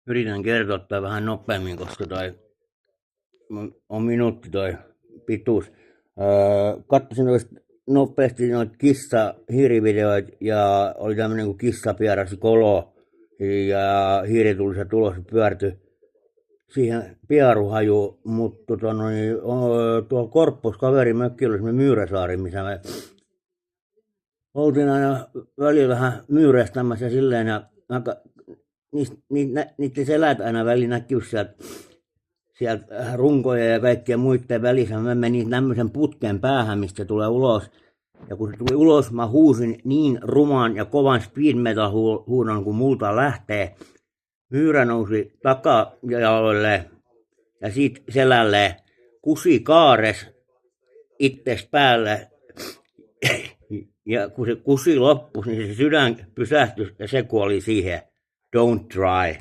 Yritän kertoa toi vähän nopeammin, koska toi on minuutti toi pituus. Katsoin nopeasti noita kissa-hiirivideoita ja oli tämmönen kuin kissa pierasi kolo ja hiiri tuli se tulos pyörtyi siihen pieruhajuun, mutta tuolla Korppos kaverin mökki oli semmoinen Myyräsaari, missä me oltiin aina välillä vähän myyrästämässä silleen ja niiden selät aina välillä näkyy sieltä runkoja ja kaikkien muiden välissä. Mä menin tämmöisen putken päähän, mistä tulee ulos. Ja kun se tuli ulos, mä huusin niin ruman ja kovan speed metal huudon, kun multa lähtee. Myyrä nousi takajaloille ja siitä selälleen kusi kaares itses päälle. Ja kun se kusi loppui, niin se sydän pysähtyi ja se kuoli siihen. Don't try.